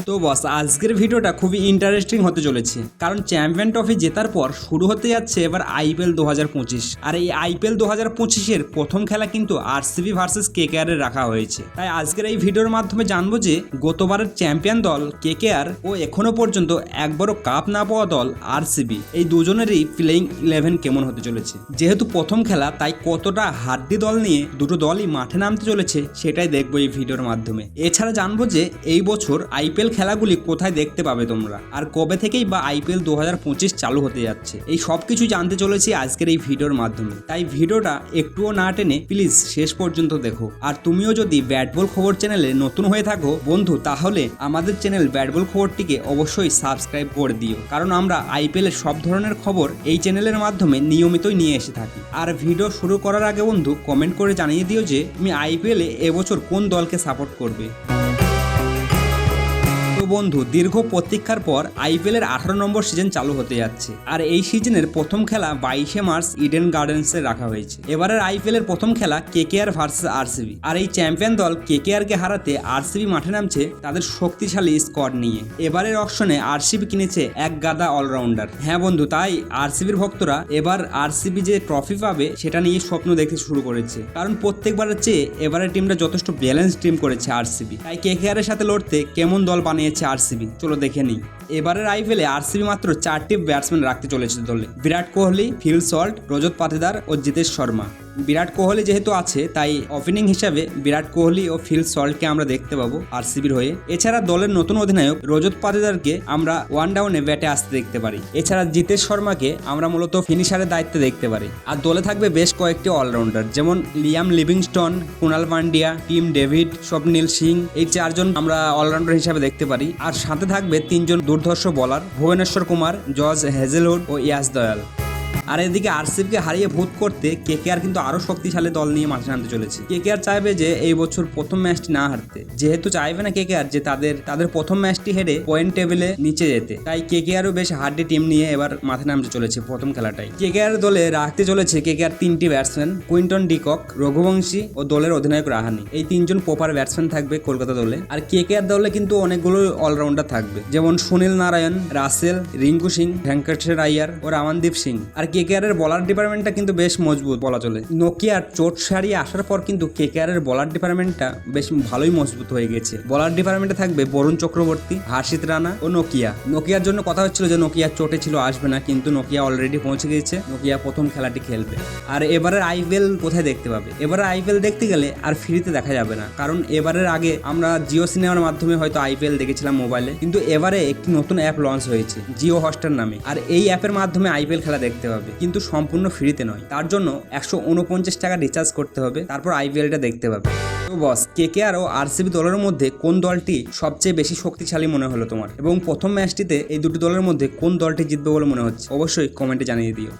তো বস আজকের ভিডিওটা খুবই ইন্টারেস্টিং হতে চলেছে, কারণ চ্যাম্পিয়ন ট্রফি জেতার পর শুরু হতে যাচ্ছে এবার আইপিএল 2025। আর এই আইপিএল 2025-এর প্রথম খেলা কিন্তু আরসিবি ভার্সেস কেকেআর এর রাখা হয়েছে। তাই আজকের এই ভিডিওর মাধ্যমে জানবো যে গতবারের চ্যাম্পিয়ন দল কেকেআর ও এখনো পর্যন্ত একবারও কাপ না পাওয়া দল আরসিবি, এই দুজনেরই প্লেইং 11 কেমন হতে চলেছে। যেহেতু প্রথম খেলা, তাই কতটা হাড্ডি দল নিয়ে দুটো দলই মাঠে নামতে চলেছে সেটাই দেখবো এই ভিডিওর মাধ্যমে। এছাড়া জানবো যে এই বছর আইপিএল খেলাগুলি কোথায় দেখতে পাবে তোমরা, আর কবে থেকেই বা আইপিএল 2025 চালু হতে যাচ্ছে, এই সব কিছু জানতে চলেছি আজকের এই ভিডিওর মাধ্যমে। তাই ভিডিওটা একটুও না টেনে প্লিজ শেষ পর্যন্ত দেখো। আর তুমিও যদি ব্যাট বল খবর চ্যানেলে নতুন হয়ে থাকো বন্ধু, তাহলে আমাদের চ্যানেল ব্যাট বল খবরটিকে অবশ্যই সাবস্ক্রাইব করে দিও, কারণ আমরা আইপিএল এর সব ধরনের খবর এই চ্যানেলের মাধ্যমে নিয়মিতই নিয়ে এসে থাকি। আর ভিডিও শুরু করার আগে বন্ধু কমেন্ট করে জানিয়ে দিও যে তুমি আইপিএল এ এবছর কোন দলকে সাপোর্ট করবে। বন্ধু দীর্ঘ প্রতীক্ষার পর আইপিএল এর 18 নম্বর সিজন চালু হতে যাচ্ছে, আর এই সিজনের প্রথম খেলা 22শে মার্চ ইডেন গার্ডেন্সে রাখা হয়েছে। এবারের আইপিএল এর প্রথম খেলা কেকেআর ভার্সেস আরসিবি, আর এই চ্যাম্পিয়ন দল কেকেআর কে হারাতে আরসিবি মাঠে নামছে তাদের শক্তিশালী স্কোয়াড নিয়ে। এবারের অকশনে আরসিবি কিনেছে এক গাদা অলরাউন্ডার। হ্যাঁ বন্ধু, তাই আরসিবির ভক্তরা এবার আরসিবি যে ট্রফি পাবে সেটা নিয়ে স্বপ্ন দেখতে শুরু করেছে, কারণ প্রত্যেকবারের চেয়ে এবারের টিমটা যথেষ্ট ব্যালেন্স টিম করেছে আরসিবি। তাই কেকেআর এর সাথে লড়তে কেমন দল বানিয়েছে আরসিবি, চলো দেখে নিই। এবারের আইপিএলে আরসিবি মাত্র 4টি ব্যাটসম্যান রাখতে চলেছে দলে। বিরাট কোহলি, ফিল সল্ট, রজত পাটিদার ও জিতেশ শর্মা। বিরাট কোহলি যেহেতু আছে, তাই ওপেনিং হিসাবে বিরাট কোহলি ও ফিল সল্টকে আমরা দেখতে পাবো আরসিবির হয়ে। এছাড়া দলের নতুন অধিনায়ক রজত পাটিদারকে আমরা ওয়ান ডাউনে ব্যাটে আসতে দেখতে পারি। এছাড়া জিতেশ শর্মাকে আমরা মূলত ফিনিশারের দায়িত্বে দেখতে পারি। আর দলে থাকবে বেশ কয়েকটি অলরাউন্ডার, যেমন Liam Livingstone, Kunal Pandya, Tim David, Swapnil Singh, এই 4 জন আমরা অলরাউন্ডার হিসাবে দেখতে পারি। আর সাথে থাকবে 3 জন দুর্ধর্ষ bowler, Bhuvneshwar Kumar, George Hazlewood ও ইয়াস দয়াল। আর এদিকে আরসিবিকে হারিয়ে ভূত করতে কেকেআর কিন্তু আরো শক্তিশালী দল নিয়ে মাঠে নামতে চলেছে। কেকেআর চাইবে যে এই বছর প্রথম ম্যাচটি না হারতে, যেহেতু চাইবে না কেকেআর যে তাদের প্রথম ম্যাচটি হেরে পয়েন্ট টেবিলে নিচে যেতে। তাই কেকেআরও বেশ হাড্ডি টিম নিয়ে এবার মাঠে নামতে চলেছে প্রথম খেলাটাই। কেকেআর দলে রাখতে চলেছে কেকেআর 3টি ব্যাটসম্যান, কুইন্টন ডিকক, রঘুবংশী ও দলের অধিনায়ক রাহানে। এই 3 জন প্রপার ব্যাটসম্যান থাকবে কলকাতা দলে। আর কেকেআর দলে কিন্তু অনেকগুলো অলরাউন্ডার থাকবে, যেমন সুনীল নারায়ণ, রাসেল, রিঙ্কু সিং, ভেঙ্কটেশ্বর আইয়ার ও রামানদীপ সিং। আর কেকেআর এর বলার ডিপার্টমেন্টটা কিন্তু বেশ মজবুত বলা চলে। নোকিয়ার চোট সারিয়ে আসার পর কিন্তু কেকেআর এর বলার ডিপার্টমেন্টটা বেশ ভালোই মজবুত হয়ে গেছে। বলার ডিপার্টমেন্টে থাকবে বরুণ চক্রবর্তী, হার্ষিত রানা ও নোকিয়ার জন্য কথা হচ্ছিল যে নোকিয়ার চোটে ছিল, আসবে না, কিন্তু নোকিয়া অলরেডি পৌঁছে গেছে। নোকিয়া প্রথম খেলাটি খেলবে। আর এবারের আইপিএল কোথায় দেখতে পাবে? এবারে আইপিএল দেখতে গেলে আর ফ্রিতে দেখা যাবে না, কারণ এবারের আগে আমরা জিও সিনেমার মাধ্যমে হয়তো আইপিএল দেখেছিলাম মোবাইলে, কিন্তু এবারে একটি নতুন অ্যাপ লঞ্চ হয়েছে জিও হটস্টার নামে। আর এই অ্যাপের মাধ্যমে আইপিএল খেলা দেখতে পাবে, কিন্তু সম্পূর্ণ ফ্রিতে নয়। তার জন্য 149 টাকা রিচার্জ করতে হবে, তারপর আইপিএলটা দেখতে পাবে। তো বস, কেকেআর ও আরসিবি দলের মধ্যে কোন দলটি সবচেয়ে বেশি শক্তিশালী মনে হলো তোমার, এবং প্রথম ম্যাচটিতে এই দুটি দলের মধ্যে কোন দলটি জিতবে বলে মনে হচ্ছে, অবশ্যই কমেন্টে জানিয়ে দিও।